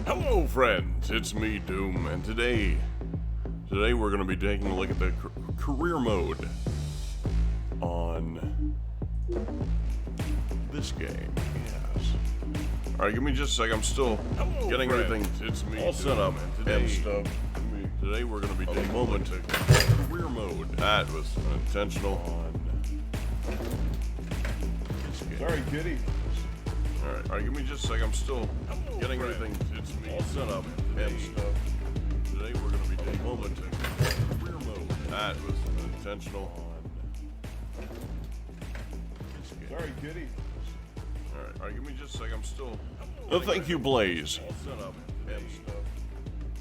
Hello friends, it's me Doom, and today we're going to be taking a look at the career mode on this game, yes. Alright, give me just a sec, I'm still getting everything all set up and stuff. Today we're going to be taking a look at career mode. That was unintentional on this game. Sorry, kitty. Alright, give me just a sec, I'm still getting everything all set up and stuff. Today we're going to be taking a look at career mode. That was unintentional on this game. Sorry, kitty. Alright, give me just a sec, I'm still... Oh, thank you, Blaze. All set up and stuff.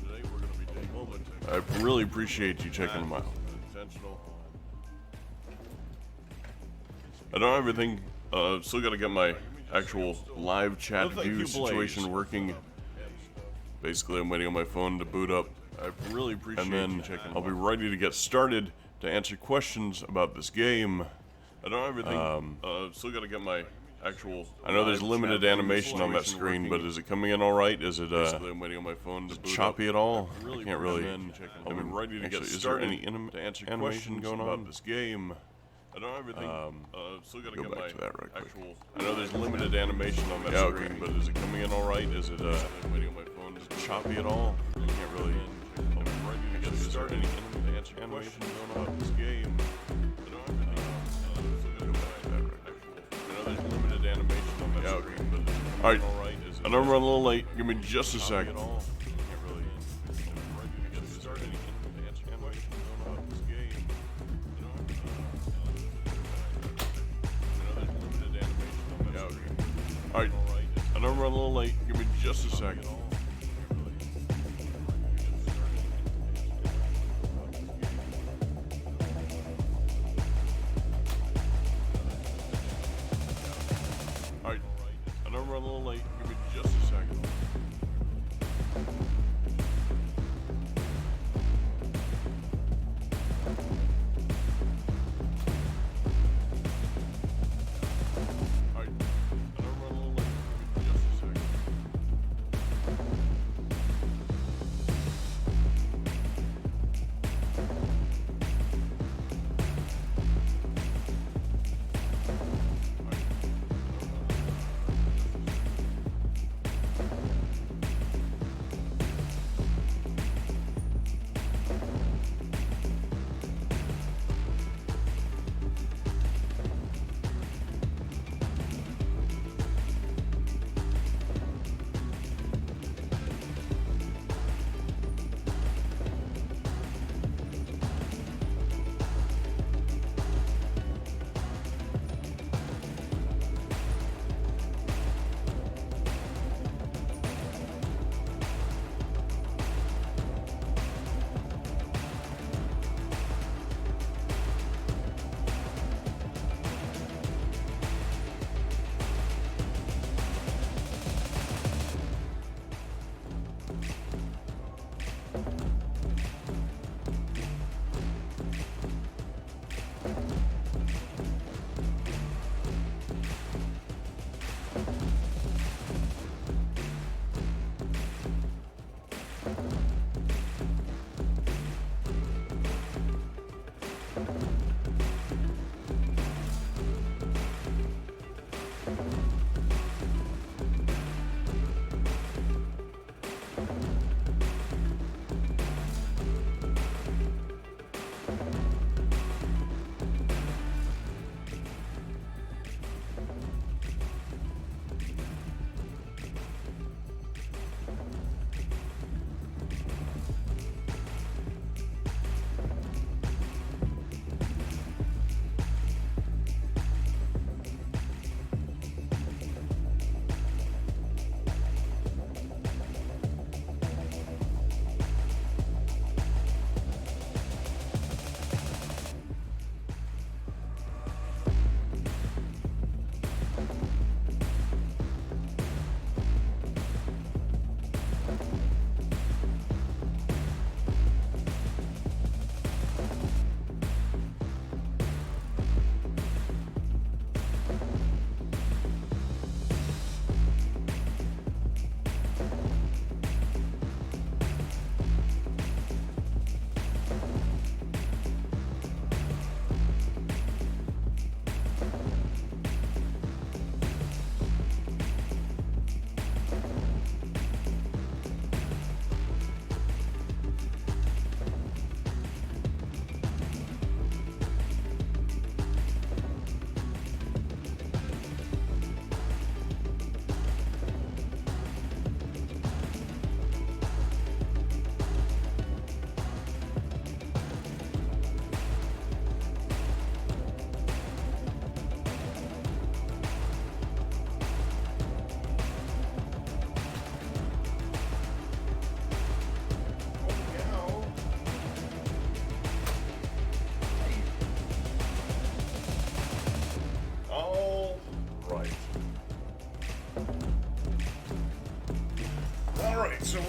Today we're going to be taking a look at... I really appreciate you checking them out. Intentional on... I don't have everything, still got to get my actual live chat view situation working. Basically, I'm waiting on my phone to boot up. I really appreciate you checking. I'll be ready to get started to answer questions about this game. I don't have everything. Still got to get my actual. I know there's limited animation on that screen, but is it coming in all right? Is it basically I'm waiting on my phone to boot choppy at all? I can't really. I'll be ready to get started. Is there any to answer animation going on about this game? I don't have everything. Still gotta get my actual. I know there's limited animation on that screen, but is it coming in all right? Is it I'm waiting on my phone? Is it choppy at all? I can't really. I'll be ready to get started. Any to answer animation going on about this game? I don't have anything. Still gotta get my actual. I know there's limited animation on that screen, but is it coming in all right? Is it? I know I'm running a little late. Give me just a second. Alright, I know I'm running a little late. Give me just a second. Alright, I know I'm running a little late. Give me just a second. Alright, I know I'm running a little late. Give me just a second.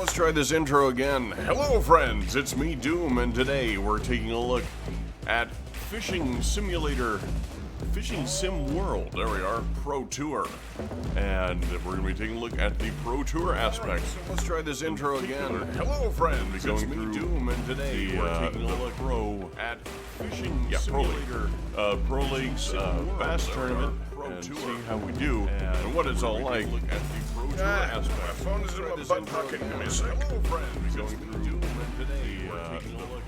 let's try this intro again. Hello friends, it's me Doom, and today we're taking a look at Fishing Simulator, Fishing Sim World. There we are, Pro Tour. And we're going to be taking a look at the Pro Tour aspects. Let's try this intro again. Hello friends, it's me Doom, and today we're taking a look at Fishing Simulator, Pro League's Bass Tournament, and see how we do, and what it's all like. Look at the Pro Tour aspect. My phone is in my butt pocket. Hello friends, going through Doom, and today we're taking a look.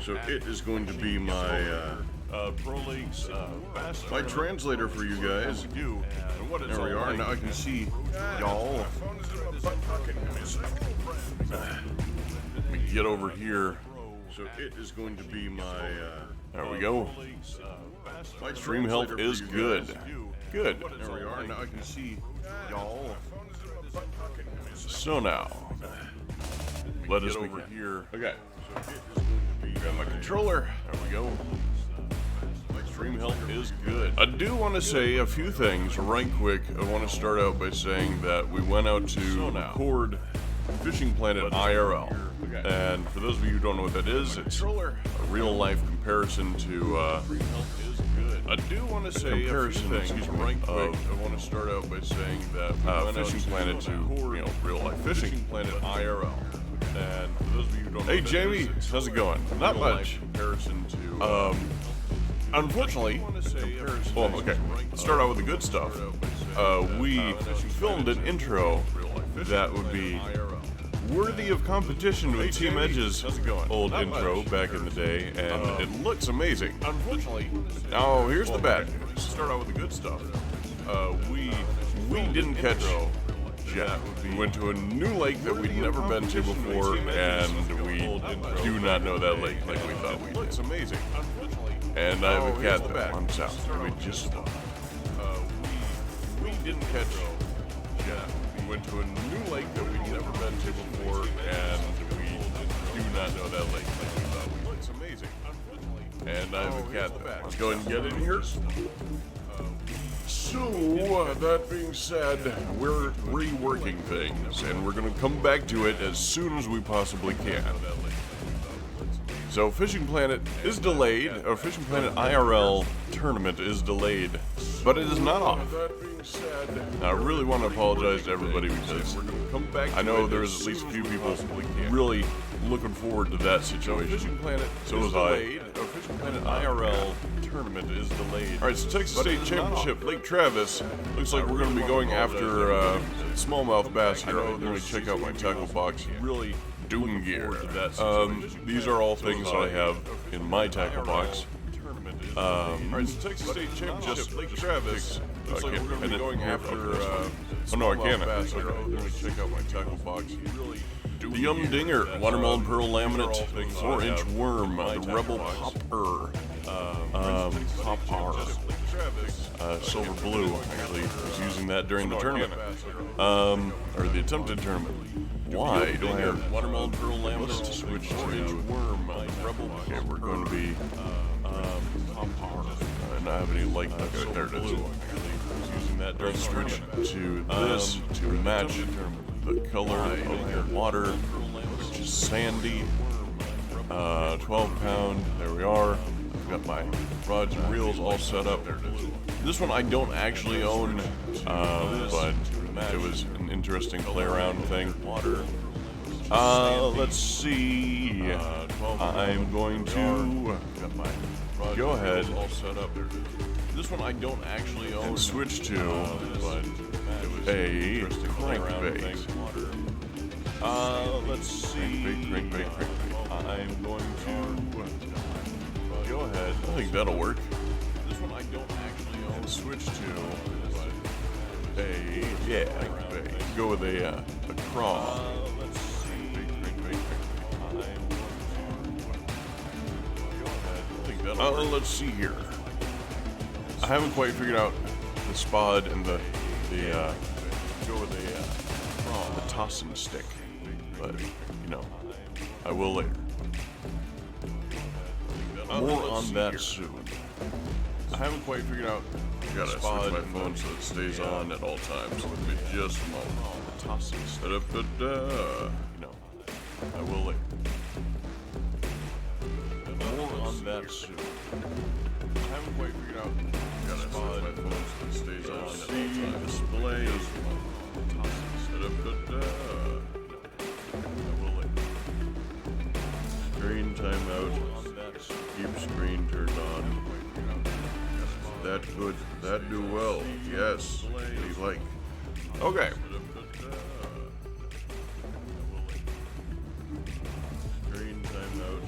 So it is going to be my Pro League's my translator for you guys. There we are. Now I can see y'all. Let me get over here. So it is going to be my. There we go. My stream health is good. Good. There we are. Now I can see y'all. So now, let us over here. Okay. Got my controller. There we go. My stream health is good. I do want to say a few things right quick. I want to start out by saying that we went out to record Fishing Planet IRL. And for those of you who don't know what that is, it's a real life comparison to I do want to say comparison, excuse me, right quick. I want to start out by saying that Fishing Planet to real life Fishing Planet IRL. And for those of you who don't know, hey Jamie, how's it going? Not much. Comparison to unfortunately, well, okay. Let's start out with the good stuff. We filmed an intro that would be worthy of competition with Team Edge's old intro back in the day, and it looks amazing. Unfortunately, now here's the bad news. Start out with the good stuff. We didn't catch jet. We went to a new lake that we'd never been to before, and we do not know that lake like we thought we did. Looks amazing. And I have a cat that wants out. We just we didn't catch jet. We went to a new lake that we'd never been to before, and we do not know that lake like we thought we did. Looks amazing. And I have a cat that wants. Go ahead and get in here. So, that being said, we're reworking things, and we're going to come back to it as soon as we possibly can. So, Fishing Planet is delayed, or Fishing Planet IRL tournament is delayed, but it is not off. Now, I really want to apologize to everybody because I know there's at least a few people really looking forward to that situation. So was I. Fishing Planet IRL tournament is delayed. Alright, so Texas State Championship, Lake Travis. Looks like we're going to be going after smallmouth bass here. Let me check out my tackle box. Really Doom gear. These are all things that I have in my tackle box. Alright, so Texas State Championship, Lake Travis. Looks like we're going to be going after oh no, I can't. Let me check out my tackle box. The Yum Dinger, Watermelon Pearl Laminate, 4-inch Worm, the Rebel Popper, Silver Blue, actually, was using that during the tournament, or the attempted tournament. Why do I have Watermelon Pearl Laminate to switch to 4-inch Worm, Rebel? Okay, we're going to be, and I have any light, okay, there it is. Using that during the switch to this to match the color of the water, which is sandy. 12-pound. There we are. I've got my rods and reels all set up. This one I don't actually own, but it was an interesting play-around thing. Water. Let's see. I'm going to go ahead. All set up. This one I don't actually own. And switch to, but a crankbait. Let's see. Crankbait. I'm going to go ahead. I think that'll work. This one I don't actually own. And switch to a crankbait. Go with a craw. Let's see. Let's see here. I haven't quite figured out the spod and the go with the tossing stick, but I will later. More on that soon. I haven't quite figured out. I gotta switch my phone so it stays on at all times. With me just a moment. The tossing stick. I will link. More on that soon. I haven't quite figured out. Gotta set my phone so it stays on at all times. Display. Set up. I will link. Screen timeout. Keep screen turned on. That good. That do well. Yes. Please like. Okay. Screen timeout.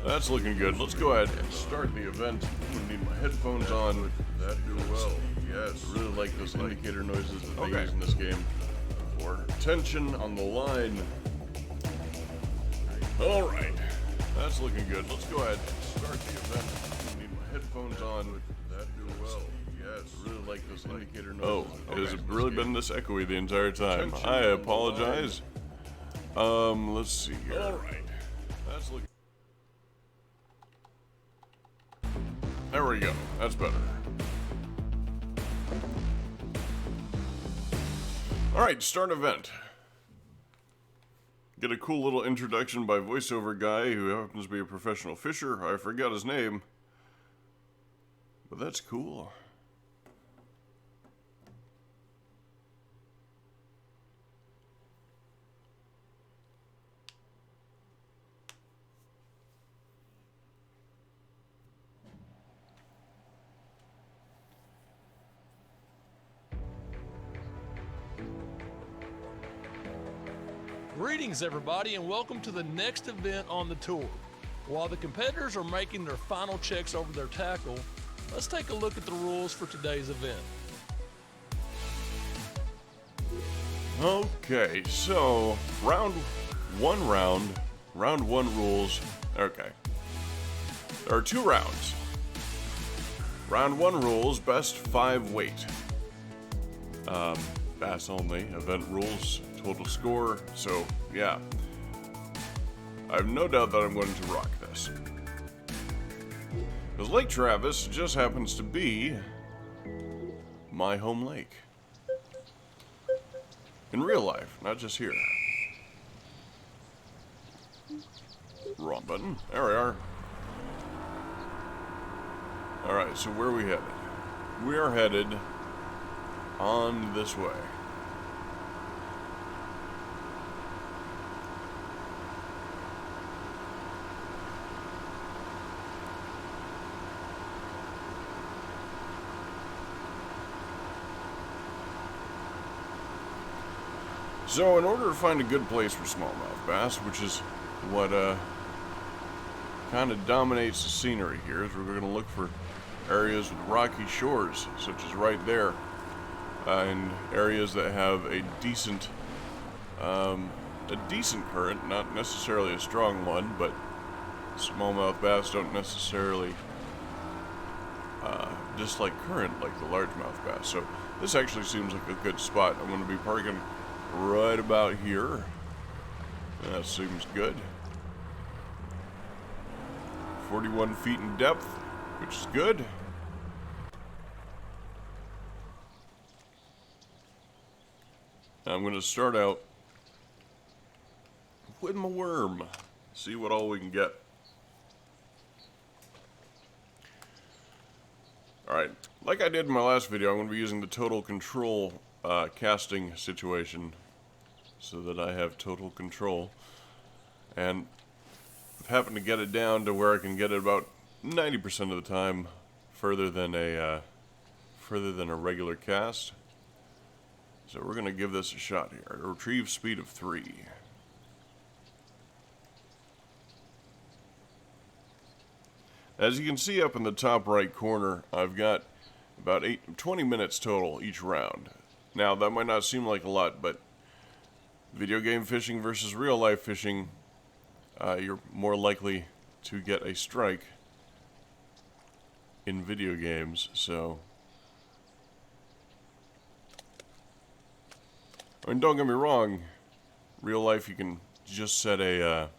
That's looking good. Let's go ahead and start the event. I need my headphones on. That do well. Yes. I really like those indicator noises that they use in this game. For tension on the line. Alright. That's looking good. Let's go ahead and start the event. I need my headphones on. That do well. Yes. I really like those indicator noises. Oh, has it really been this echoey the entire time? I apologize. Let's see here. Alright. That's looking. There we go. That's better. Alright, start event. Get a cool little introduction by voiceover guy who happens to be a professional fisher. I forgot his name. But that's cool. Greetings everybody and welcome to the next event on the tour. While the competitors are making their final checks over their tackle, let's take a look at the rules for today's event. Okay, so round one rules. Okay. There are 2 rounds. Round 1 rules, best 5 weight. Bass only, event rules, total score, so yeah. I have no doubt that I'm going to rock this. Because Lake Travis just happens to be my home lake. In real life, not just here. Wrong button. There we are. Alright, so where are we headed? We are headed on this way. So in order to find a good place for smallmouth bass, which is what kind of dominates the scenery here, is we're going to look for areas with rocky shores, such as right there, and areas that have a decent current, not necessarily a strong one, but smallmouth bass don't necessarily dislike current like the largemouth bass. So this actually seems like a good spot. I'm going to be parking right about here. That seems good. 41 feet in depth, which is good. I'm going to start out with my worm. See what all we can get. Alright, like I did in my last video, I'm going to be using the total control casting situation so that I have total control. And I've happened to get it down to where I can get it about 90% of the time further than a regular cast. So we're going to give this a shot here. A retrieve speed of 3. As you can see up in the top right corner, I've got about 20 minutes total each round. Now, that might not seem like a lot, but video game fishing versus real life fishing, you're more likely to get a strike in video games, so... I mean, don't get me wrong, real life you can just set a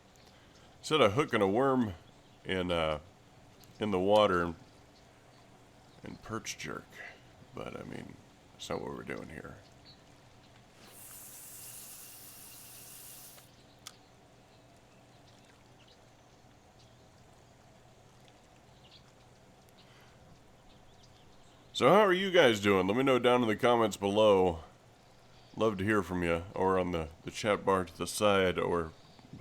hook and a worm in the water and perch jerk, but I mean, that's not what we're doing here. So how are you guys doing? Let me know down in the comments below. Love to hear from you, or on the chat bar to the side, or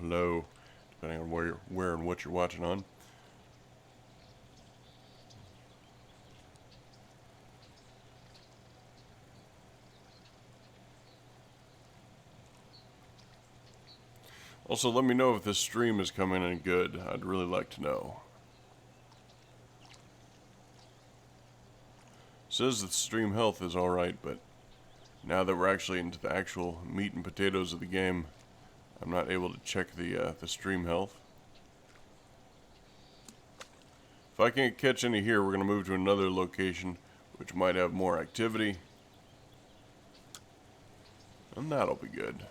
below, depending on where and what you're watching on. Also, let me know if this stream is coming in good. I'd really like to know. Says that stream health is alright, but now that we're actually into the actual meat and potatoes of the game, I'm not able to check the stream health. If I can't catch any here, we're going to move to another location, which might have more activity. And that'll be good.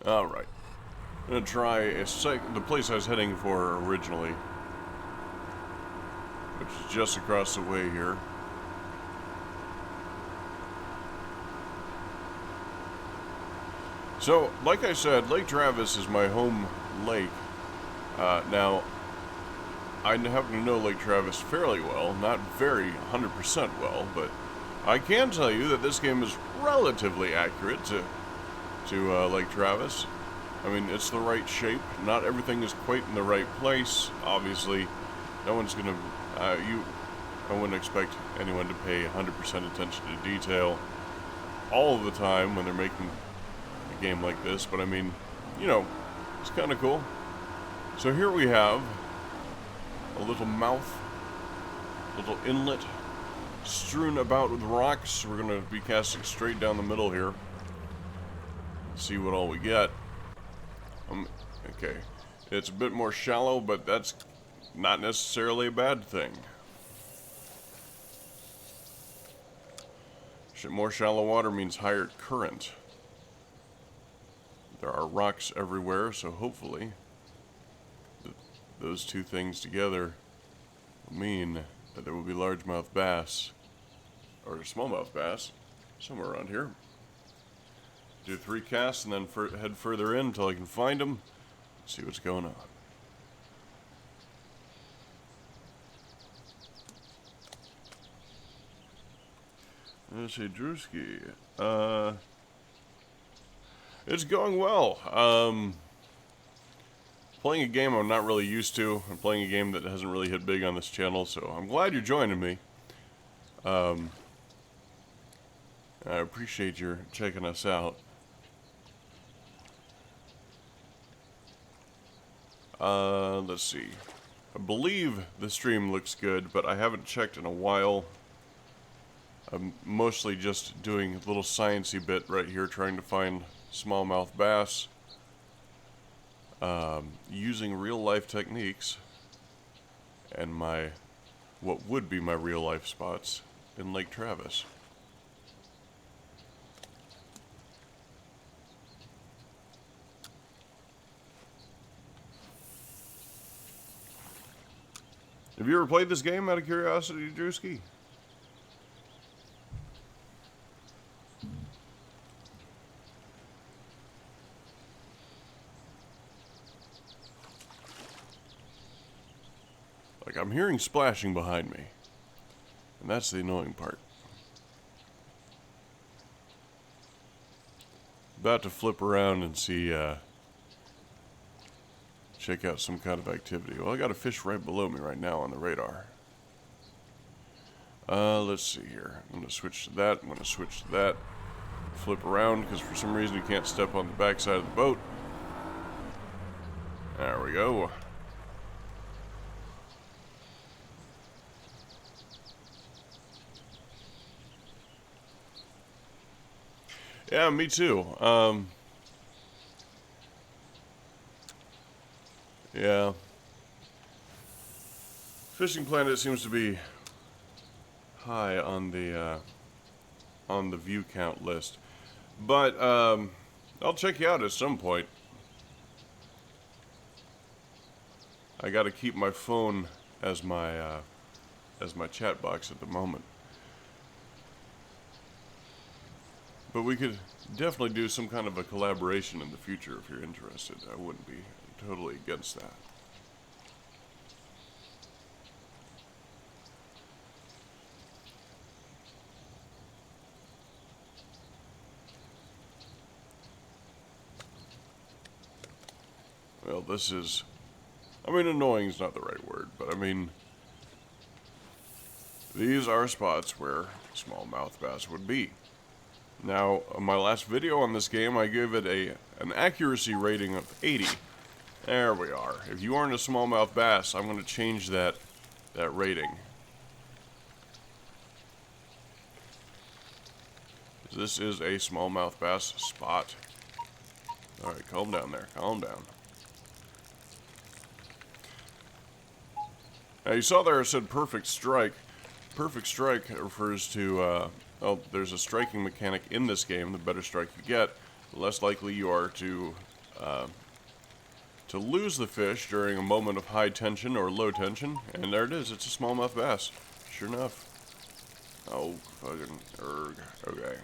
Alright. I'm going to try the place I was heading for originally, which is just across the way here. So, like I said, Lake Travis is my home lake. Now, I happen to know Lake Travis fairly well, not very 100% well, but I can tell you that this game is relatively accurate to Lake Travis. I mean, it's the right shape. Not everything is quite in the right place. Obviously, no one's gonna, I wouldn't expect anyone to pay 100% attention to detail all of the time when they're making a game like this, but I mean, you know, it's kind of cool. So here we have a little mouth, little inlet, strewn about with rocks. We're gonna be casting straight down the middle here. See what all we get. Okay, it's a bit more shallow, but that's not necessarily a bad thing. More shallow water means higher current. There are rocks everywhere, so hopefully those two things together will mean that there will be largemouth bass, or smallmouth bass, somewhere around here. Do 3 casts and then head further in until I can find them. See what's going on. Let's see, Drewski. It's going well. Playing a game I'm not really used to. I'm playing a game that hasn't really hit big on this channel, so I'm glad you're joining me. I appreciate your checking us out. Let's see. I believe the stream looks good, but I haven't checked in a while. I'm mostly just doing a little sciencey bit right here, trying to find smallmouth bass, using real-life techniques and what would be my real-life spots in Lake Travis. Have you ever played this game out of curiosity, Drewski? Like, I'm hearing splashing behind me, and that's the annoying part. About to flip around and see, check out some kind of activity. Well, I got a fish right below me right now on the radar. Let's see here. I'm going to switch to that. I'm going to switch to that. Flip around, because for some reason you can't step on the backside of the boat. There we go. Yeah, me too. Yeah. Fishing Planet seems to be high on the view count list. But, I'll check you out at some point. I gotta keep my phone as my chat box at the moment. But we could definitely do some kind of a collaboration in the future if you're interested. I wouldn't be totally against that. Well, this is... I mean, annoying is not the right word, but I mean... These are spots where smallmouth bass would be. Now, on my last video on this game, I gave it an accuracy rating of 80. There we are. If you aren't a smallmouth bass, I'm going to change that rating. This is a smallmouth bass spot. Alright, calm down there. Calm down. Now, you saw there I said perfect strike. Perfect strike refers to, well, there's a striking mechanic in this game. The better strike you get, the less likely you are to lose the fish during a moment of high tension or low tension. And there it is. It's a smallmouth bass. Sure enough. Oh, fucking erg. Okay.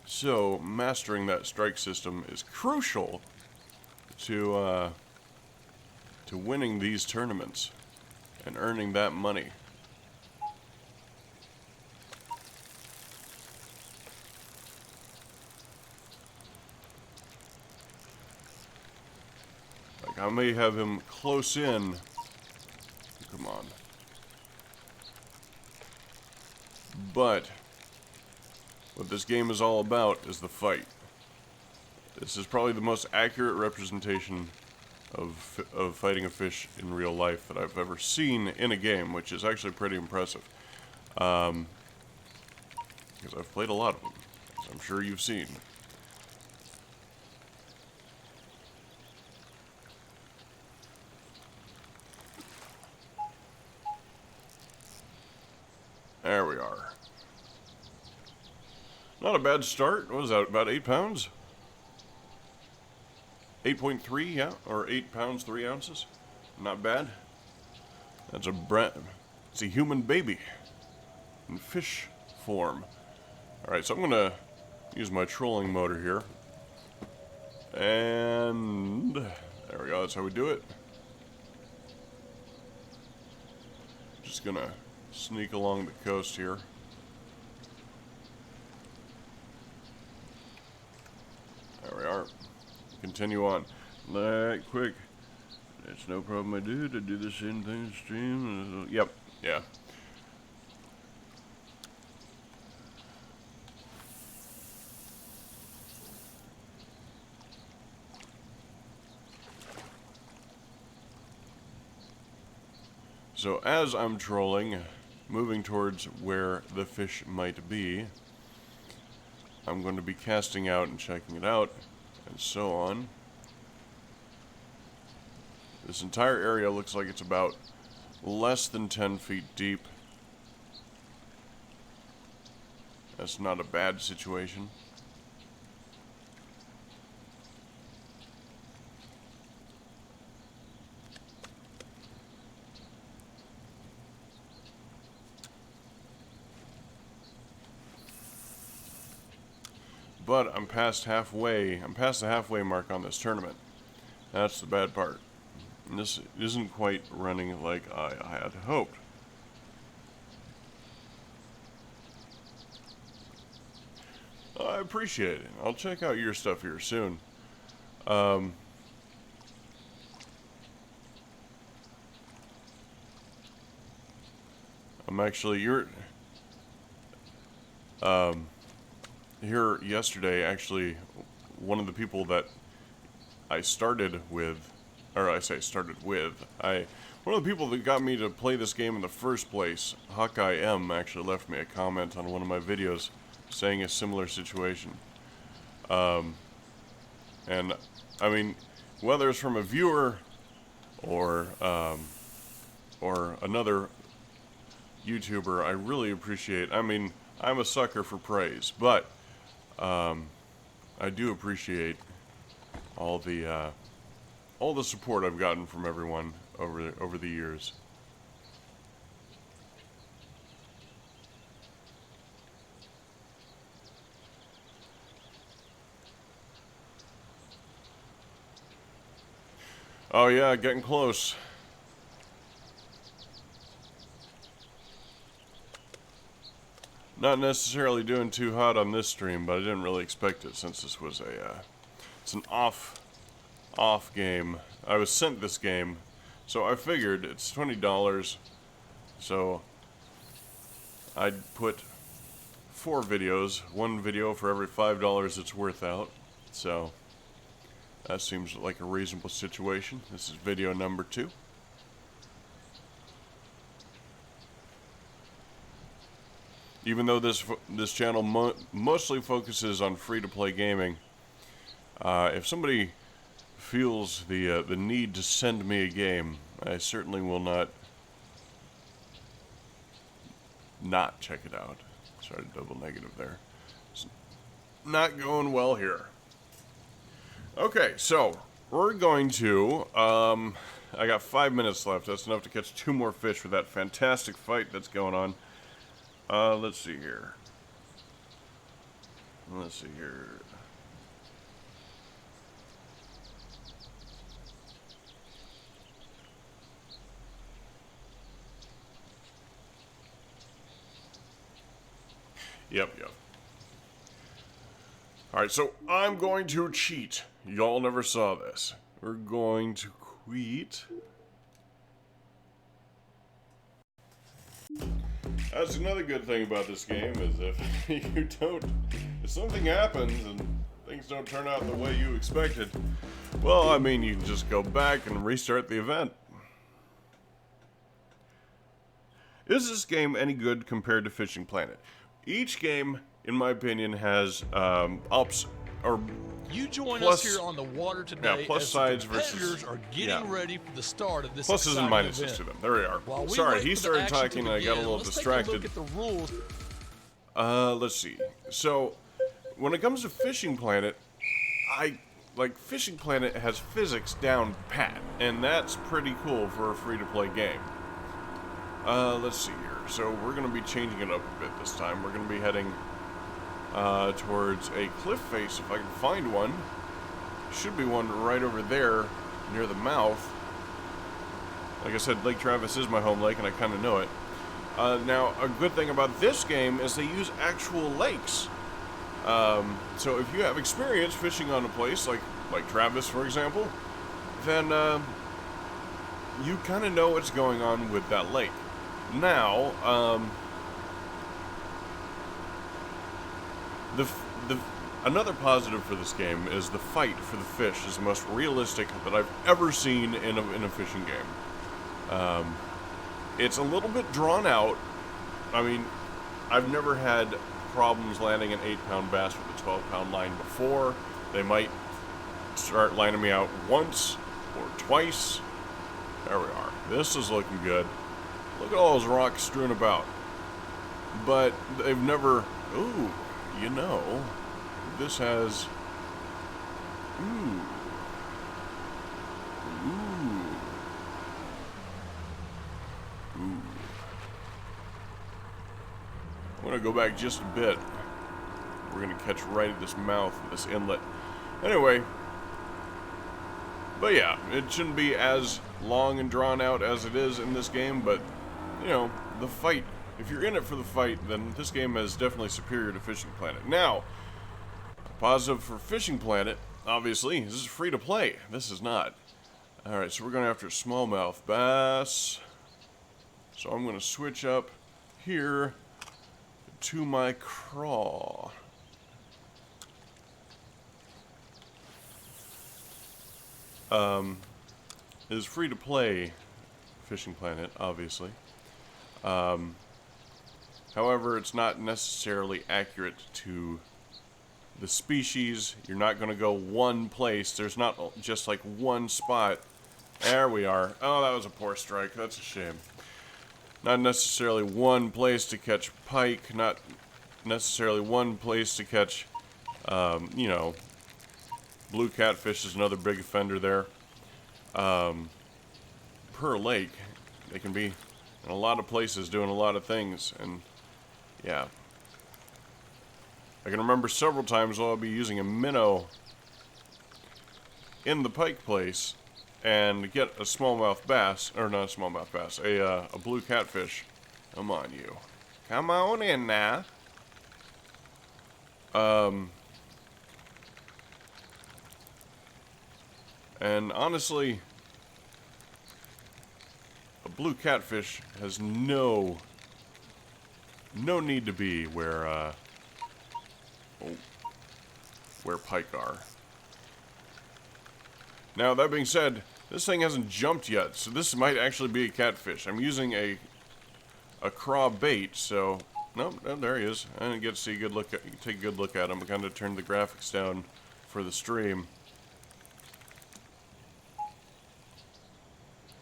So, mastering that strike system is crucial to winning these tournaments and earning that money. Like, I may have him close in. Come on. But what this game is all about is the fight. This is probably the most accurate representation of fighting a fish in real life that I've ever seen in a game, which is actually pretty impressive. Because I've played a lot of them, as I'm sure you've seen. There we are. Not a bad start. What was that, about 8 pounds? 8.3, yeah? Or 8 pounds, 3 ounces? Not bad. That's it's a human baby. In fish form. Alright, so I'm gonna use my trolling motor here. And there we go, that's how we do it. Just gonna sneak along the coast here. There we are. Continue on. Right, quick. It's no problem I do to do the same thing stream. Yep, yeah. So as I'm trolling, moving towards where the fish might be, I'm going to be casting out and checking it out, and so on. This entire area looks like it's about less than 10 feet deep. That's not a bad situation. But I'm past halfway. I'm past the halfway mark on this tournament. That's the bad part. And this isn't quite running like I had hoped. I appreciate it. I'll check out your stuff here soon. I'm actually here yesterday. Actually, one of the people that I started with or I say started with. One of the people that got me to play this game in the first place, Hawkeye M, actually left me a comment on one of my videos saying a similar situation. And I mean, whether it's from a viewer or another YouTuber, I really appreciate. I mean, I'm a sucker for praise, but I do appreciate all the support I've gotten from everyone over the years. Oh yeah, getting close. Not necessarily doing too hot on this stream, but I didn't really expect it since this was it's an off game. I was sent this game, so I figured it's $20, so I'd put 4 videos, 1 video for every $5 it's worth out, so that seems like a reasonable situation. This is video number 2. Even though this channel mostly focuses on free-to-play gaming, if somebody feels the need to send me a game, I certainly will not check it out. Sorry, double negative there. It's not going well here. Okay, so we're going to, I got 5 minutes left. That's enough to catch 2 more fish for that fantastic fight that's going on. Let's see here. Yep. Alright, so I'm going to cheat. Y'all never saw this. We're going to quit. That's another good thing about this game, is if something happens and things don't turn out the way you expected, well, I mean, you can just go back and restart the event. Is this game any good compared to Fishing Planet? Each game, in my opinion, has ups or you join plus, us here on the water today. Yeah, plus as sides the competitors versus are getting ready for the start of this pluses and minuses event. to them. There we are. While we Sorry, wait he for the started action talking to and I got a begin, little let's distracted. Take a look at the rules. Let's see. So, when it comes to Fishing Planet, Fishing Planet has physics down pat, and that's pretty cool for a free-to-play game. Let's see here. So, we're going to be changing it up a bit this time. We're going to be heading towards a cliff face, if I can find one. Should be one right over there, near the mouth. Like I said, Lake Travis is my home lake, and I kind of know it. Now, a good thing about this game is they use actual lakes. So if you have experience fishing on a place like Travis, for example, then you kind of know what's going on with that lake. Now, another positive for this game is the fight for the fish is the most realistic that I've ever seen in a fishing game. It's a little bit drawn out. I mean, I've never had problems landing an 8-pound bass with a 12-pound line before. They might start lining me out once or twice. There we are. This is looking good. Look at all those rocks strewn about. But they've never... Ooh, you know, this has... Ooh. I'm going to go back just a bit. We're going to catch right at this mouth, this inlet. Anyway. But yeah, it shouldn't be as long and drawn out as it is in this game, but, you know, the fight. If you're in it for the fight, then this game is definitely superior to Fishing Planet. Now, positive for Fishing Planet, obviously, this is free to play. This is not. Alright, so we're going after smallmouth bass. So I'm going to switch up here to my craw. is free to play Fishing Planet, obviously. However, it's not necessarily accurate to the species. You're not going to go one place. There's not just like one spot. There we are. Oh, that was a poor strike. That's a shame. Not necessarily one place to catch pike. Not necessarily one place to catch, you know, blue catfish is another big offender there. Per lake, they can be in a lot of places doing a lot of things, and yeah. I can remember several times I'll be using a minnow in the pike place and get a smallmouth bass, or not a smallmouth bass, a blue catfish. Come on, you. Come on in now. And honestly, a blue catfish has no need to be where pike are. Now, that being said, this thing hasn't jumped yet, so this might actually be a catfish. I'm using a craw bait, so nope, oh, there he is. I didn't get to see a good look take a good look at him. I kind of turned the graphics down for the stream.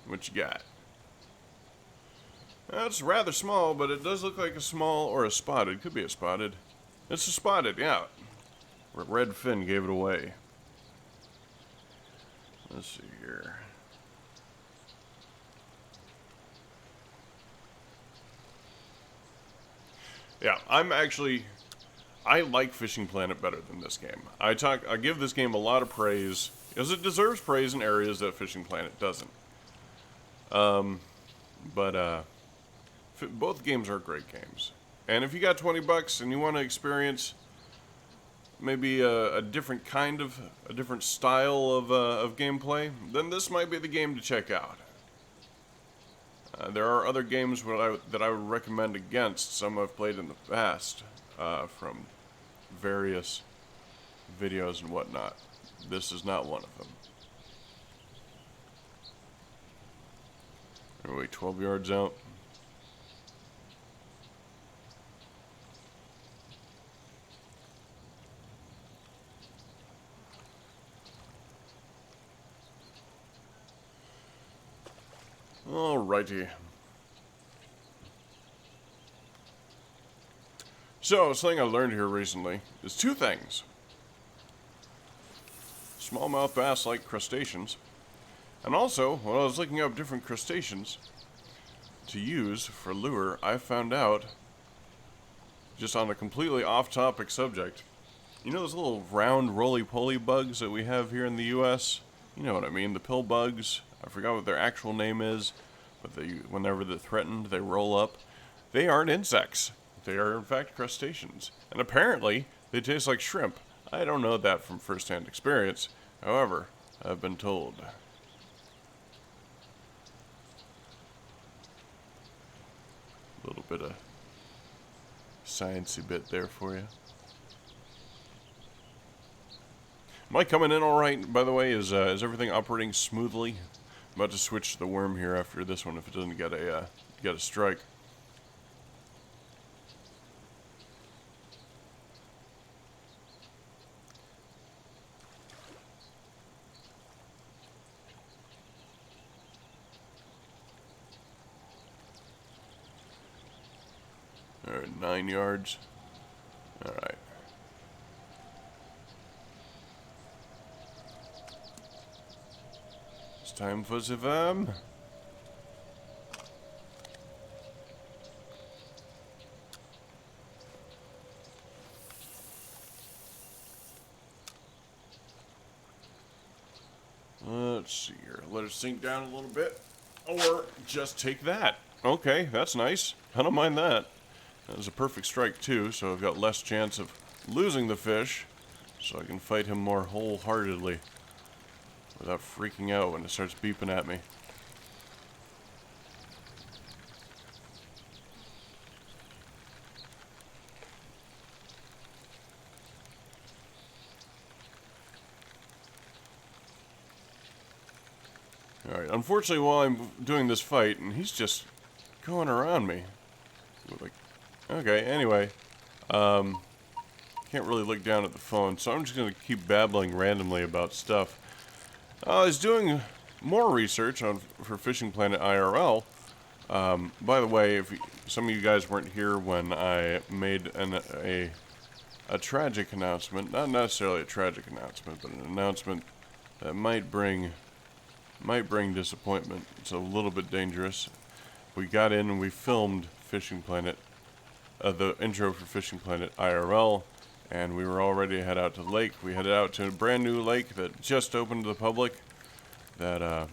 What you got? That's rather small, but it does look like a small or a spotted. Could be a spotted. It's a spotted, yeah. Red fin gave it away. Let's see here. Yeah, I like Fishing Planet better than this game. I give this game a lot of praise, because it deserves praise in areas that Fishing Planet doesn't. Both games are great games. And if you got $20 and you want to experience maybe a different style of gameplay, then this might be the game to check out. There are other games that I would recommend against, some I've played in the past, from various videos and whatnot. This is not one of them. Anyway, 12 yards out. Alrighty. So, something I learned here recently is two things. Smallmouth bass like crustaceans. And also, when I was looking up different crustaceans to use for lure, I found out, just on a completely off-topic subject, you know those little round roly-poly bugs that we have here in the U.S.? You know what I mean, the pill bugs. I forgot what their actual name is, but whenever they're threatened, they roll up. They aren't insects. They are, in fact, crustaceans. And apparently, they taste like shrimp. I don't know that from first-hand experience. However, I've been told. A little bit of sciencey bit there for you. Am I coming in all right, by the way? Is everything operating smoothly? I'm about to switch to the worm here after this one if it doesn't get a strike. All right, 9 yards. All right. It's time for the worm. Let's see here. Let it sink down a little bit. Or just take that. Okay, that's nice. I don't mind that. That was a perfect strike too, so I've got less chance of losing the fish, so I can fight him more wholeheartedly without freaking out when it starts beeping at me. Alright, unfortunately while I'm doing this fight, and he's just going around me. Like, okay, anyway. Can't really look down at the phone, so I'm just going to keep babbling randomly about stuff. I was doing more research for Fishing Planet IRL. By the way, if some of you guys weren't here when I made a tragic announcement, not necessarily a tragic announcement, but an announcement that might bring disappointment. It's a little bit dangerous. We got in and we filmed Fishing Planet, the intro for Fishing Planet IRL, and we were all ready to head out to the lake. We headed out to a brand new lake that just opened to the public, that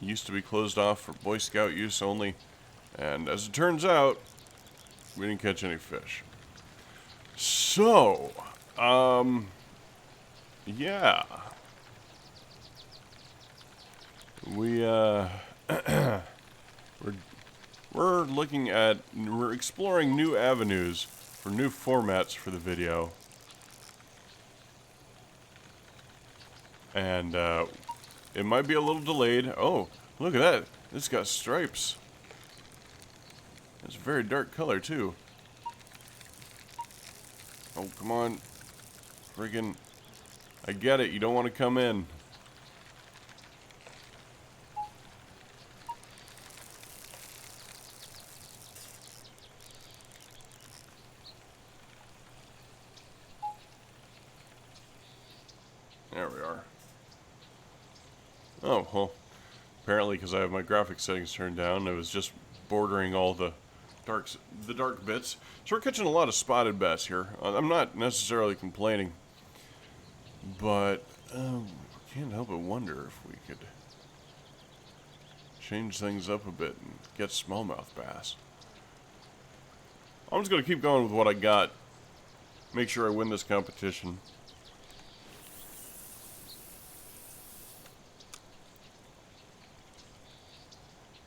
used to be closed off for Boy Scout use only, and as it turns out, we didn't catch any fish. So, yeah. We're exploring new avenues for new formats for the video. And, it might be a little delayed. Oh, look at that. It's got stripes. It's a very dark color, too. Oh, come on. Friggin'. I get it. You don't want to come in. There we are. Oh, well, apparently because I have my graphics settings turned down, it was just bordering all the dark bits. So we're catching a lot of spotted bass here. I'm not necessarily complaining, but I can't help but wonder if we could change things up a bit and get smallmouth bass. I'm just going to keep going with what I got. Make sure I win this competition.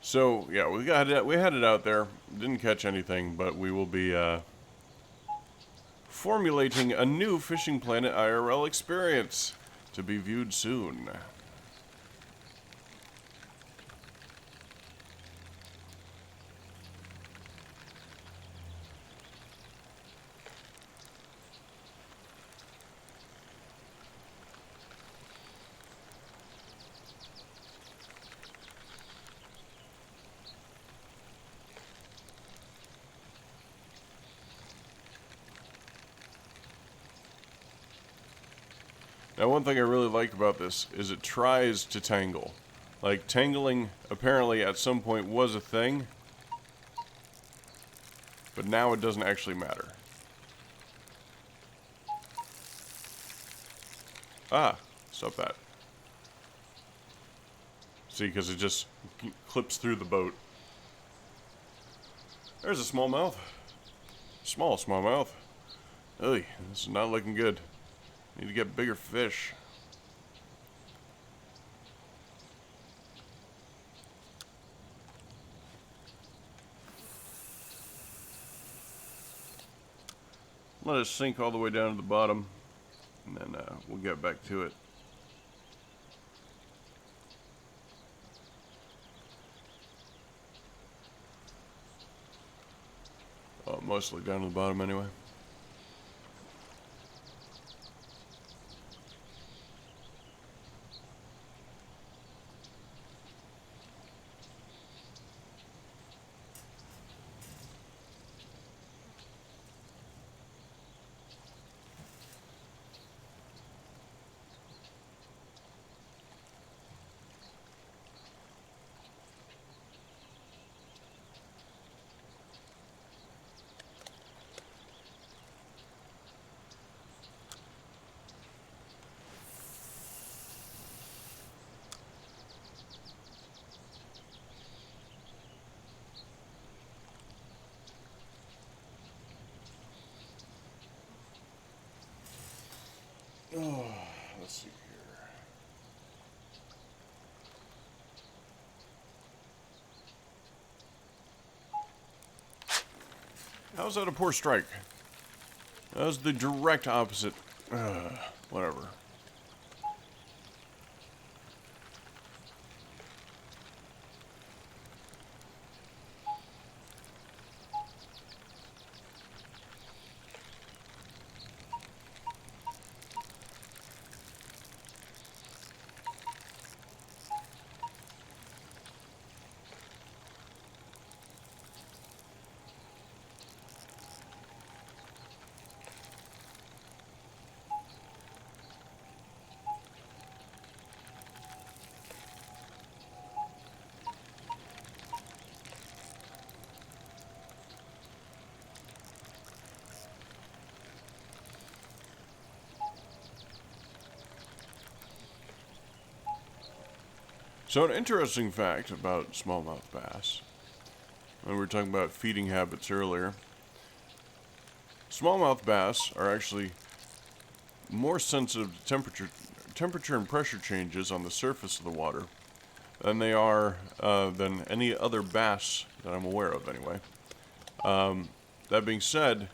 So, yeah, we headed out there. Didn't catch anything, but we will be formulating a new Fishing Planet IRL experience to be viewed soon. Now, one thing I really like about this is it tries to tangle. Like, tangling apparently at some point was a thing, but now it doesn't actually matter. Ah, stop that. See, because it just clips through the boat. There's a smallmouth. Small smallmouth. Ugh, this is not looking good. Need to get bigger fish. Let it sink all the way down to the bottom, and then we'll get back to it. Oh, mostly down to the bottom anyway. Oh, let's see here. How's that a poor strike? That was the direct opposite. Whatever. So an interesting fact about smallmouth bass, and we were talking about feeding habits earlier, smallmouth bass are actually more sensitive to temperature and pressure changes on the surface of the water than they are than any other bass that I'm aware of anyway. That being said,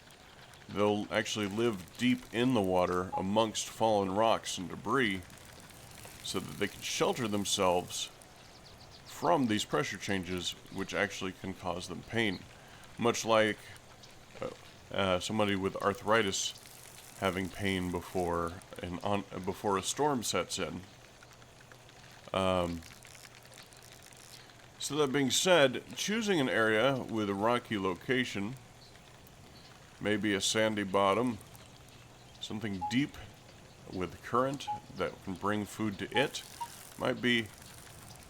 they'll actually live deep in the water amongst fallen rocks and debris so that they can shelter themselves from these pressure changes, which actually can cause them pain. Much like somebody with arthritis having pain before a storm sets in. So that being said, choosing an area with a rocky location, maybe a sandy bottom, something deep with current that can bring food to it, might be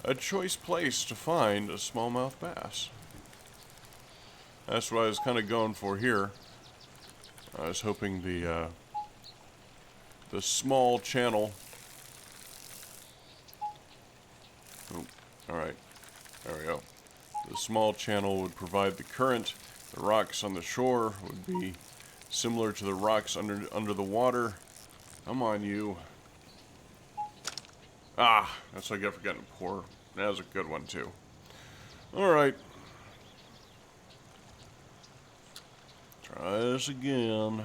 a choice place to find a smallmouth bass. That's what I was kind of going for here. I was hoping the small channel. Oh, all right. There we go. The small channel would provide the current. The rocks on the shore would be similar to the rocks under the water. Come on, you. Ah, that's what I get for getting poor. That was a good one, too. Alright. Try this again.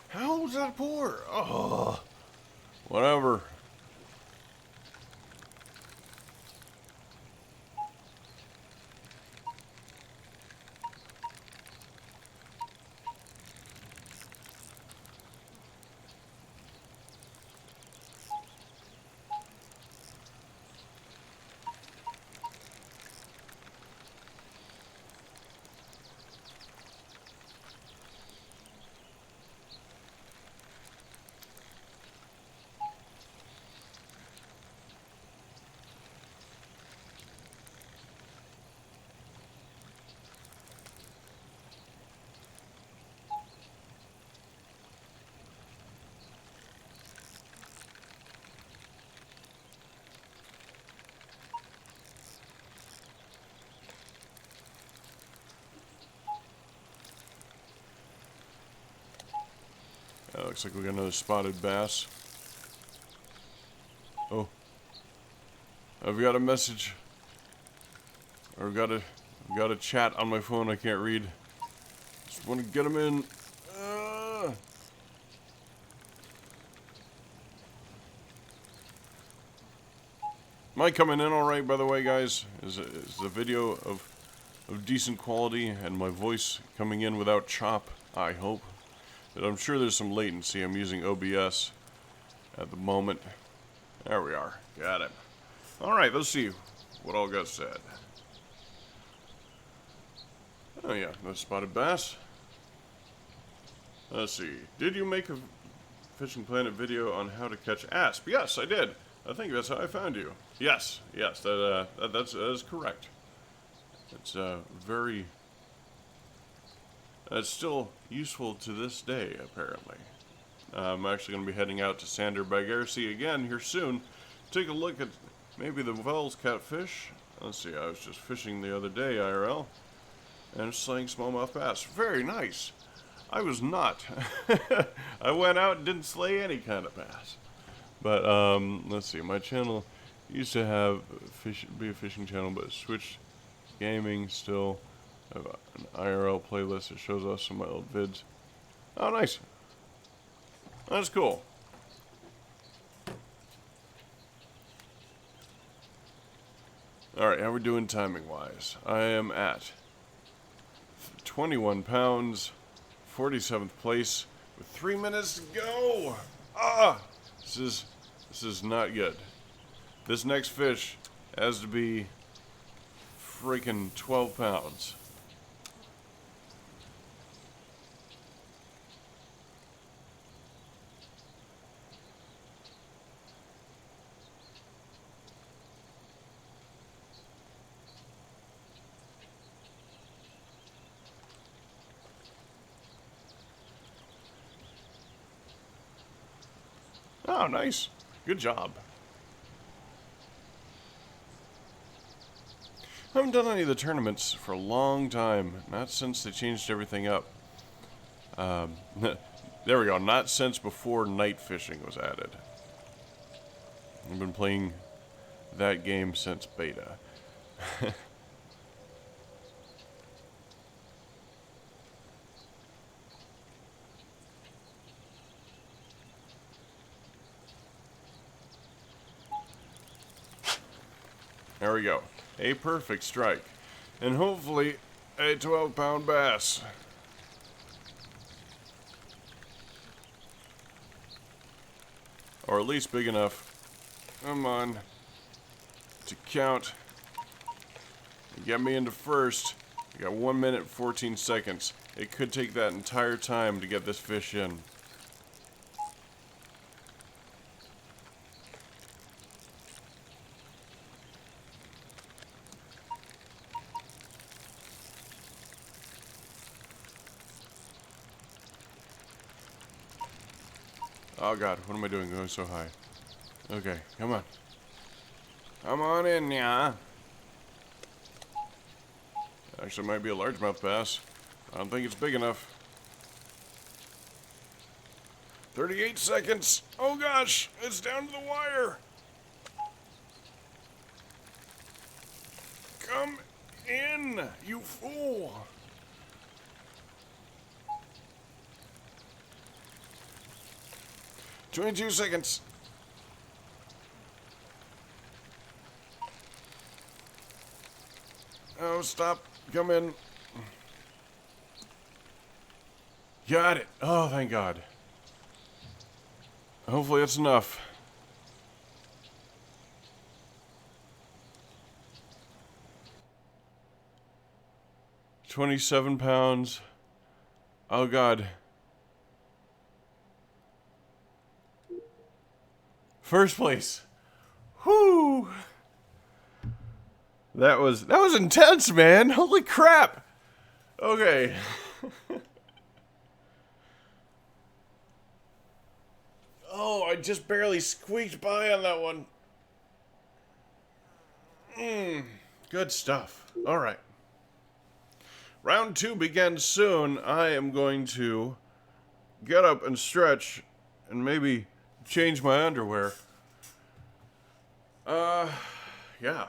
How was that poor? Oh, whatever. Looks like we got another spotted bass. Oh. I've got a message. Or I've got a chat on my phone I can't read. Just want to get him in. Am I coming in alright, by the way, guys? Is the video of decent quality and my voice coming in without chop, I hope? But I'm sure there's some latency. I'm using OBS at the moment. There we are. Got it. Alright, let's see what all got said. Oh yeah, no spotted bass. Let's see. Did you make a Fishing Planet video on how to catch asp? Yes, I did. I think that's how I found you. Yes, that is correct. It's very... It's still useful to this day, apparently. I'm actually going to be heading out to Sander by Garcia again here soon. Take a look at maybe the Wells catfish. Let's see, I was just fishing the other day, IRL, and slaying smallmouth bass. Very nice. I was not. I went out and didn't slay any kind of bass. But, let's see, my channel used to have be a fishing channel, but switched gaming still. I have an IRL playlist that shows us some of my old vids. Oh, nice. That's cool. Alright, how we doing timing-wise? I am at 21 pounds, 47th place, with 3 minutes to go. Ah! This is not good. This next fish has to be freaking 12 pounds. nice. Good job. I haven't done any of the tournaments for a long time. Not since they changed everything up. There we go. Not since before night fishing was added. I've been playing that game since beta. There we go. A perfect strike. And hopefully a 12-pound bass. Or at least big enough, come on, to count. Get me into first. I got 1 minute and 14 seconds. It could take that entire time to get this fish in. Oh god, what am I doing going so high? Okay, come on. Come on in, yeah. Actually, it might be a largemouth bass. I don't think it's big enough. 38 seconds. Oh gosh, it's down to the wire. Come in, you fool. "22 seconds. Oh, stop. Come in. Got it. Oh, thank God. Hopefully that's enough. £27. Oh, God. First place. Whoo! That was intense, man. Holy crap. Okay. Oh, I just barely squeaked by on that one. Good stuff. All right. Round 2 begins soon. I am going to get up and stretch and maybe change my underwear. Yeah.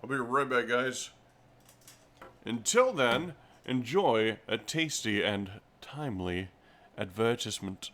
I'll be right back, guys. Until then, enjoy a tasty and timely advertisement.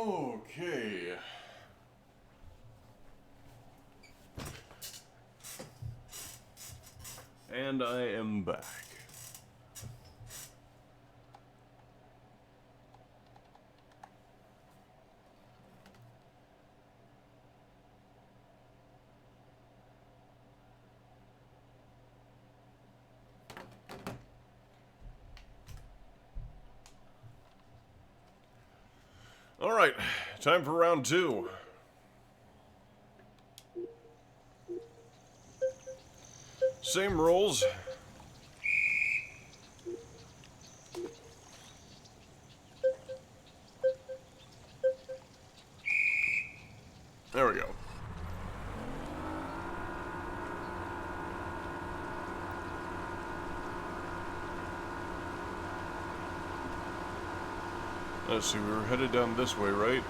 Okay. And I am back. All right, time for round 2. Same rules. There we go. Let's see, we were headed down this way, right?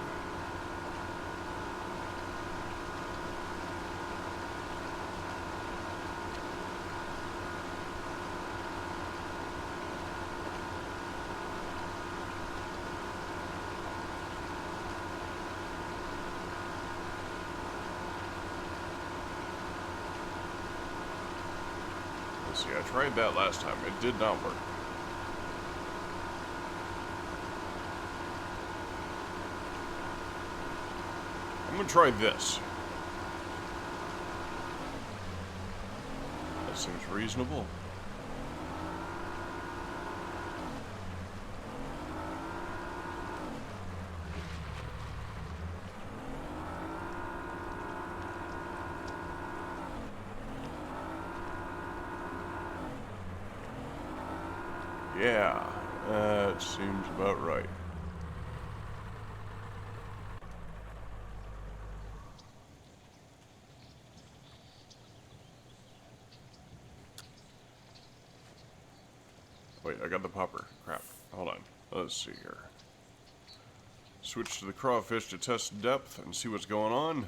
Let's see, I tried that last time. It did not work. I'm gonna try this. That seems reasonable. Yeah, that seems about right. Wait, I got the popper. Crap. Hold on. Let's see here. Switch to the crawfish to test depth and see what's going on.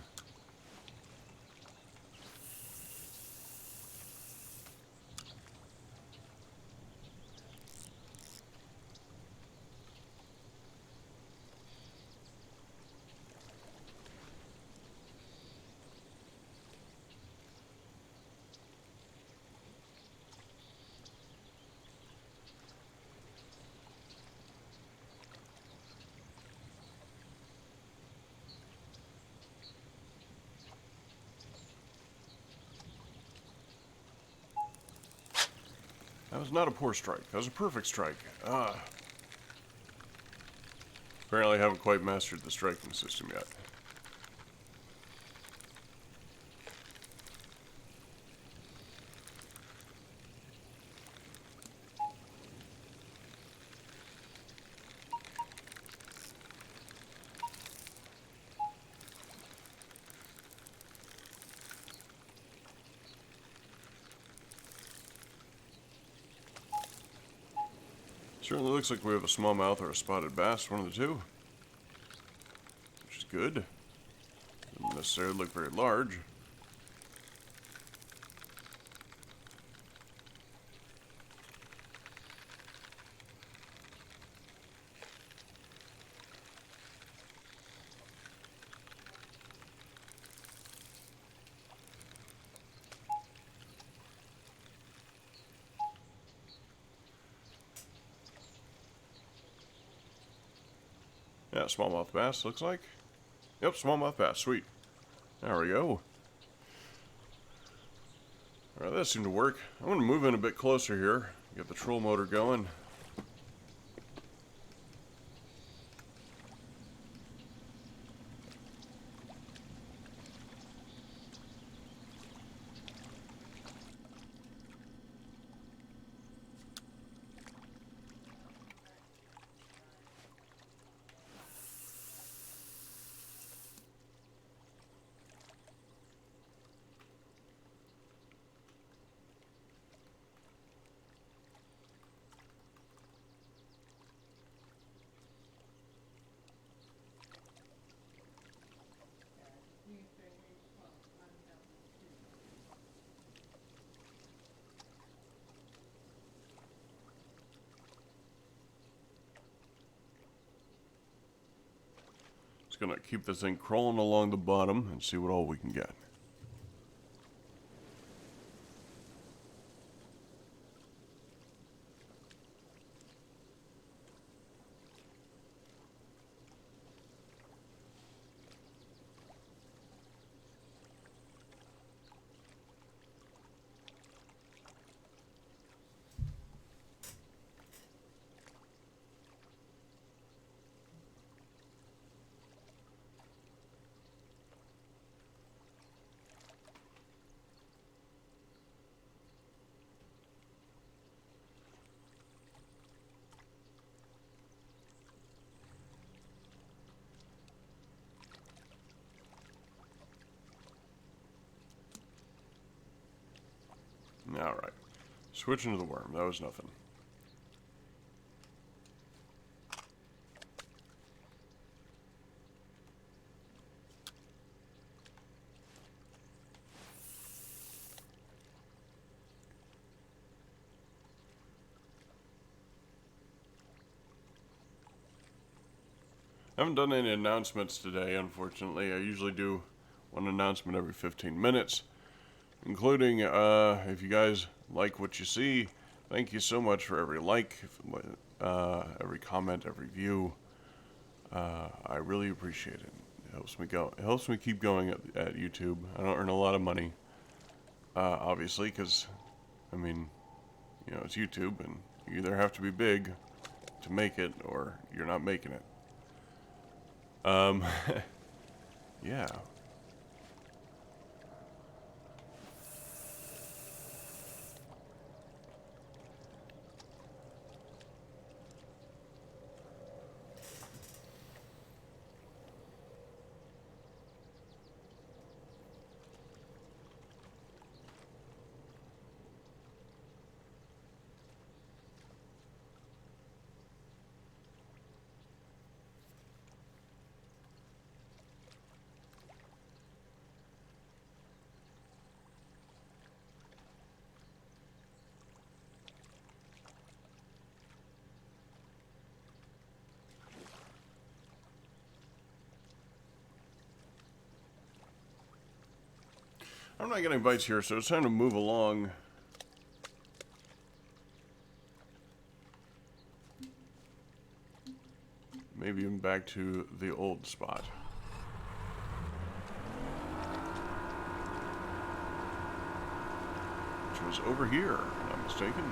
That was not a poor strike. That was a perfect strike. Apparently I haven't quite mastered the striking system yet. Certainly looks like we have a smallmouth or a spotted bass, one of the two. Which is good. Doesn't necessarily look very large. Yeah, smallmouth bass, looks like. Yep, smallmouth bass, sweet. There we go. Alright, that seemed to work. I'm going to move in a bit closer here. Get the troll motor going. gonna keep this thing crawling along the bottom and see what all we can get. Alright. Switching to the worm. That was nothing. I haven't done any announcements today, unfortunately. I usually do one announcement every 15 minutes. Including, if you guys like what you see, thank you so much for every like, every comment, every view. I really appreciate it. It helps me go. It helps me keep going at YouTube. I don't earn a lot of money, obviously, because, I mean, you know, it's YouTube, and you either have to be big to make it, or you're not making it. Yeah. I'm not getting bites here, so it's time to move along. Maybe even back to the old spot. Which was over here, if I'm not mistaken.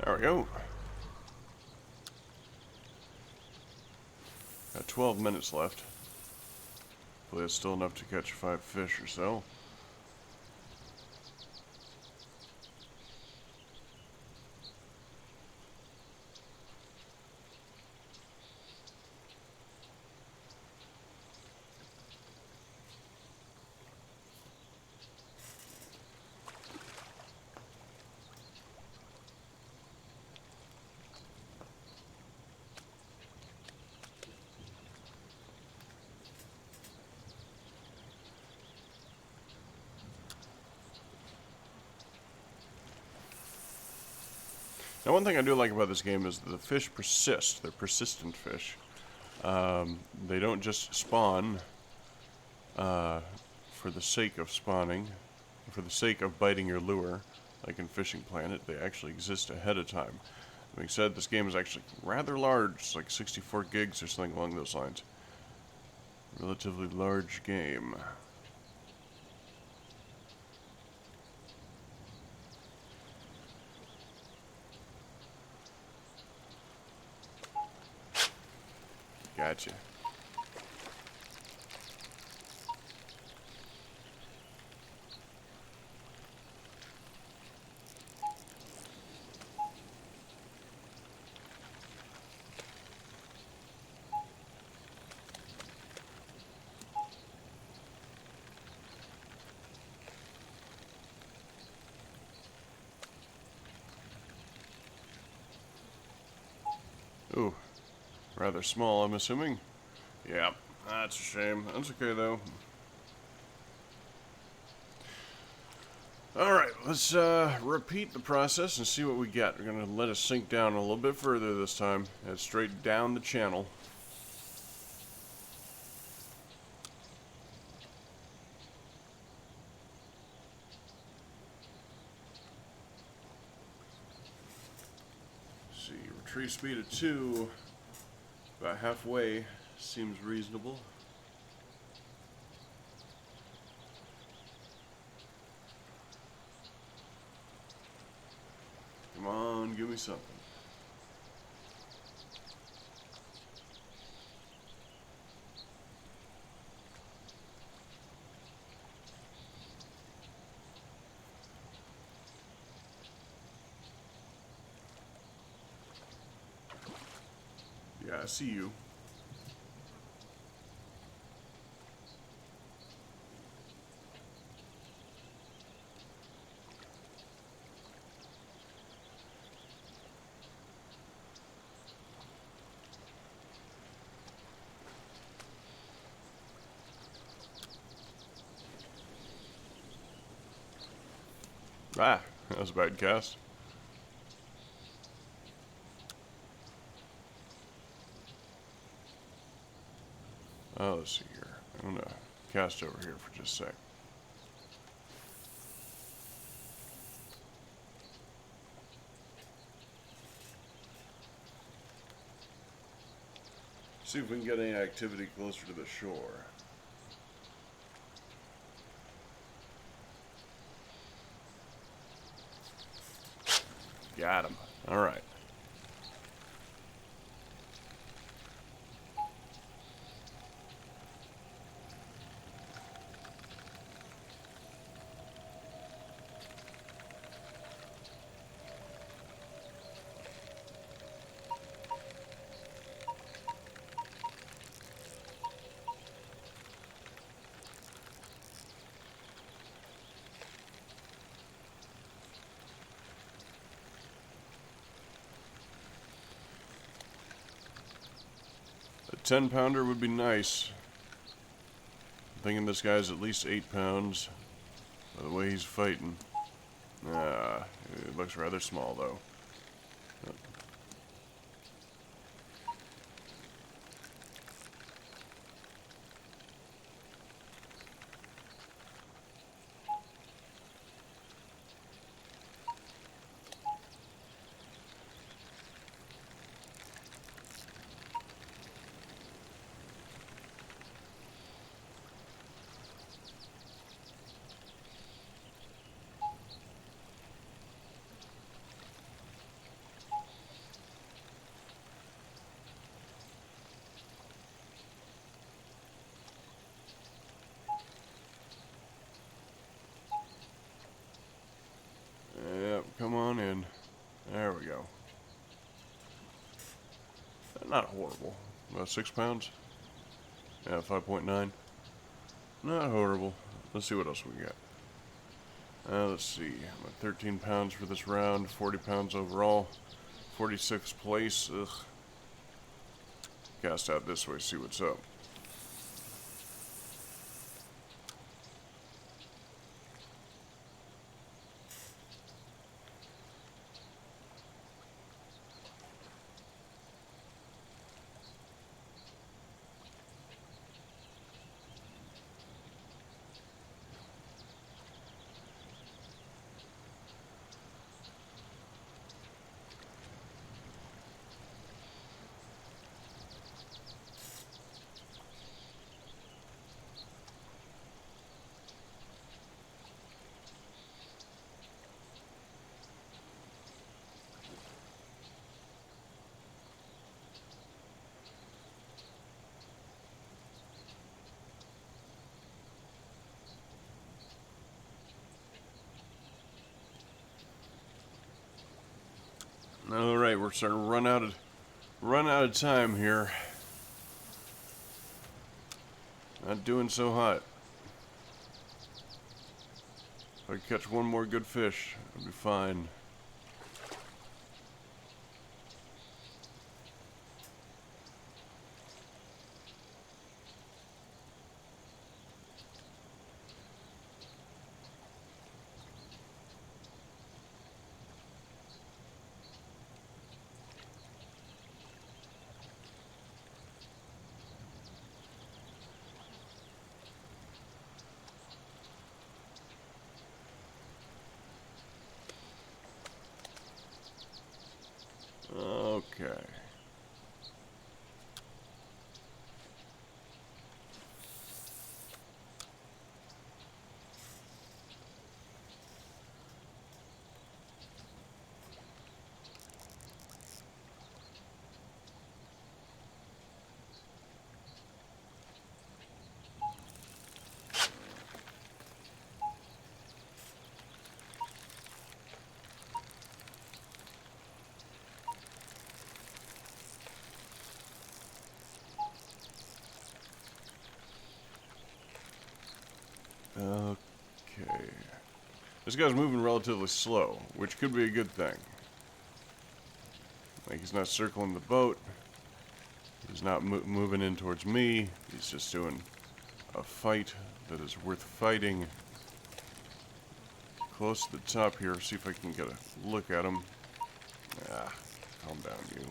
There we go. Got 12 minutes left. Hopefully it's still enough to catch 5 fish or so. Now, one thing I do like about this game is that the fish persist. They're persistent fish. They don't just spawn for the sake of spawning, for the sake of biting your lure, like in Fishing Planet. They actually exist ahead of time. Being said, this game is actually rather large. It's like 64 gigs or something along those lines. Relatively large game. Gotcha. Ooh, rather small, I'm assuming. Yeah, that's a shame. That's okay, though. Alright, let's repeat the process and see what we get. We're going to let it sink down a little bit further this time. Head straight down the channel. Let's see, retrieve speed of 2. About halfway. Seems reasonable. Come on, give me something. Yeah, I see you. Ah, that was a bad cast. Oh, let's see here. I'm gonna cast over here for just a sec. See if we can get any activity closer to the shore. Got him. All right. A 10-pounder would be nice. I'm thinking this guy's at least 8 pounds. By the way he's fighting. It looks rather small though. Yep, come on in. There we go. Not horrible. About 6 pounds? Yeah, 5.9. Not horrible. Let's see what else we got. Let's see. I'm at 13 pounds for this round, 40 pounds overall. 46th place. Ugh. Cast out this way, see what's up. All right, we're starting to run out of time here. Not doing so hot. If I catch one more good fish, I'll be fine. Okay. This guy's moving relatively slow, which could be a good thing. Like, he's not circling the boat. He's not moving in towards me. He's just doing a fight that is worth fighting. Close to the top here, see if I can get a look at him. Ah, calm down, you.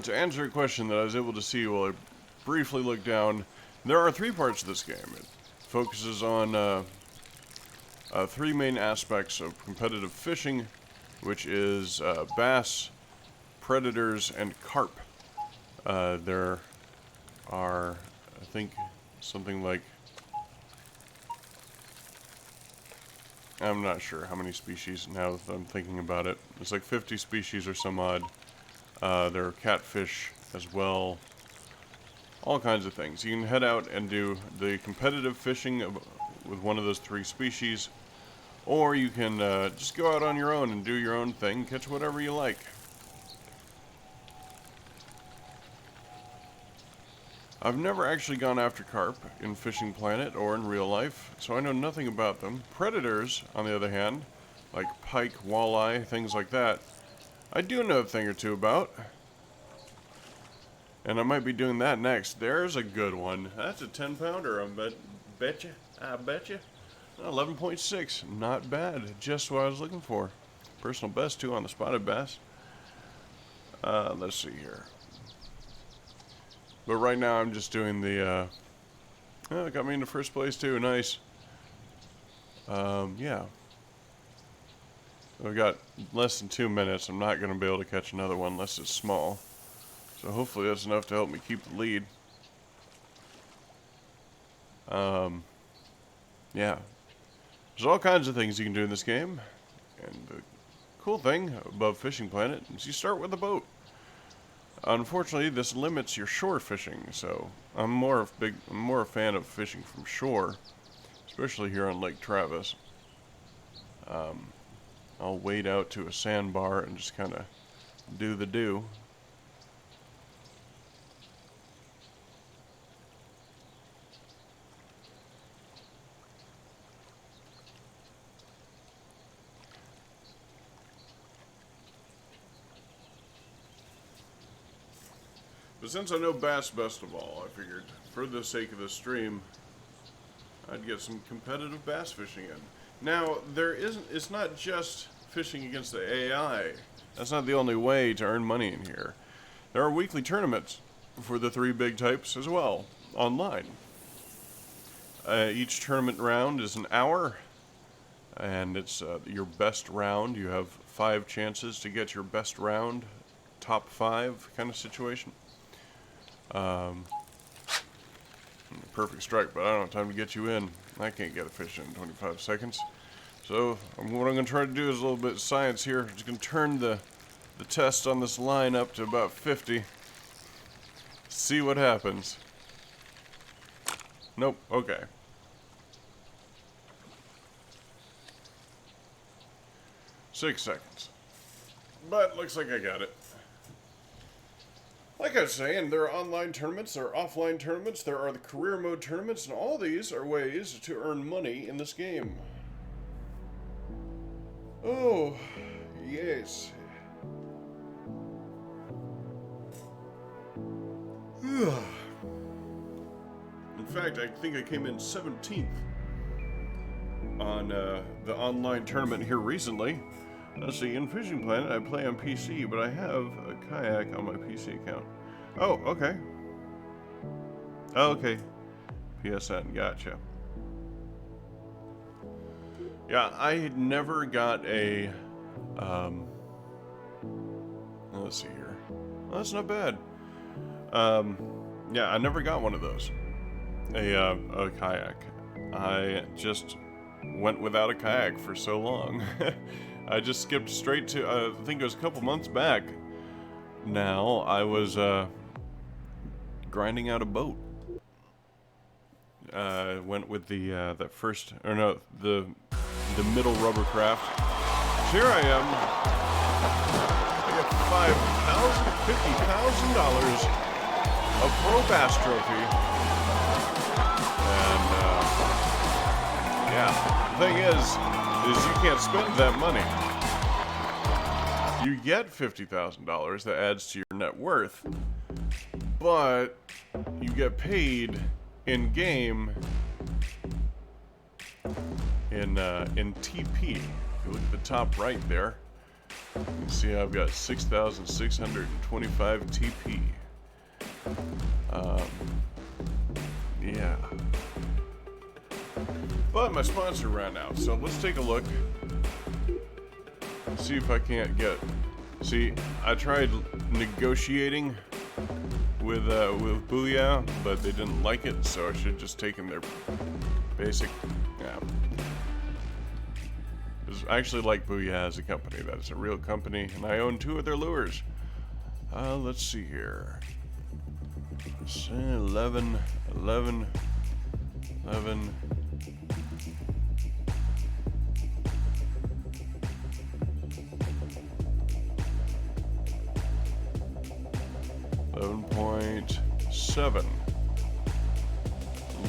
To answer a question that I was able to see while I briefly looked down, there are 3 parts to this game. It focuses on 3 main aspects of competitive fishing, which is bass, predators, and carp. There are, I think, something like, I'm not sure how many species now that I'm thinking about it. It's like 50 species or some odd. There are catfish as well. All kinds of things. You can head out and do the competitive fishing with one of those 3 species, or you can just go out on your own and do your own thing, catch whatever you like. I've never actually gone after carp in Fishing Planet or in real life, so I know nothing about them. Predators, on the other hand, like pike, walleye, things like that, I do know a thing or two about. And I might be doing that next. There's a good one. That's a 10-pounder, I betcha. 11.6. Not bad. Just what I was looking for. Personal best, too, on the spotted bass. Let's see here. But right now I'm just doing the, oh, it got me into first place, too. Nice. Yeah. I've got less than 2 minutes. I'm not going to be able to catch another one unless it's small. So hopefully that's enough to help me keep the lead. Yeah. There's all kinds of things you can do in this game. And the cool thing about Fishing Planet is you start with a boat. Unfortunately, this limits your shore fishing, so I'm more a fan of fishing from shore, especially here on Lake Travis. I'll wade out to a sandbar and just kind of do the do. But since I know bass best of all, I figured, for the sake of the stream, I'd get some competitive bass fishing in. Now, it's not just fishing against the AI. That's not the only way to earn money in here. There are weekly tournaments for the 3 big types as well, online. Each tournament round is an hour, and it's your best round. You have 5 chances to get your best round, top 5 kind of situation. Perfect strike, but I don't have time to get you in. I can't get a fish in 25 seconds. So what I'm going to try to do is a little bit of science here. I'm just going to turn the test on this line up to about 50. See what happens. Nope, okay. Six seconds. But looks like I got it. Like I was saying, there are online tournaments, there are offline tournaments, there are the career mode tournaments, and all these are ways to earn money in this game. Oh, yes. In fact, I think I came in 17th on the online tournament here recently. Let's see, in Fishing Planet, I play on PC, but I have a kayak on my PC account. Oh, okay. Okay. PSN, gotcha. Yeah, I had never got a, let's see here. Well, that's not bad. Yeah, I never got one of those. A kayak. I just went without a kayak for so long. I just skipped straight to, I think it was a couple months back now, I was grinding out a boat. Went with the that first, or no, the middle rubber craft. So here I am. I got $50,000 of Pro Bass Trophy. And yeah, the thing is you can't spend that money. You get $50,000 that adds to your net worth, but you get paid in game in TP. If you look at the top right there, you can see I've got 6,625 TP. Yeah. But my sponsor ran out, so let's take a look. See if I can't get. See, I tried negotiating with Booyah, but they didn't like it, so I should have just taken their basic. Yeah. I actually like Booyah as a company. That is a real company, and I own 2 of their lures. Let's see here. 11. 11.7.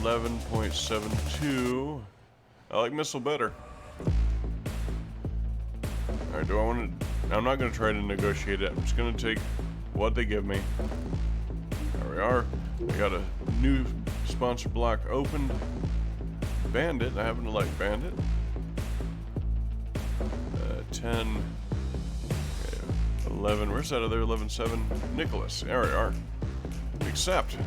11.72. I like Missile better. Alright, do I want to... I'm not going to try to negotiate it. I'm just going to take what they give me. There we are. I got a new sponsor block opened. Bandit. I happen to like Bandit. 10... 11, where's that other 11.7? Nicholas, there we are. Accept.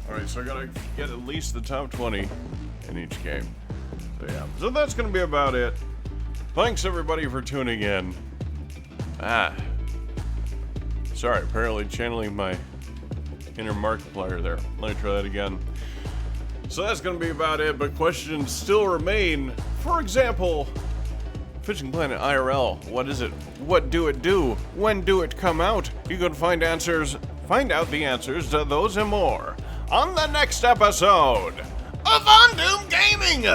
Alright, so I gotta get at least the top 20 in each game. So yeah, so that's gonna be about it. Thanks everybody for tuning in. Sorry, apparently channeling my inner Markiplier there. Let me try that again. So that's going to be about it, but questions still remain. For example, Fishing Planet IRL, what is it? What do it do? When do it come out? You can find out the answers to those and more on the next episode of On Doom Gaming!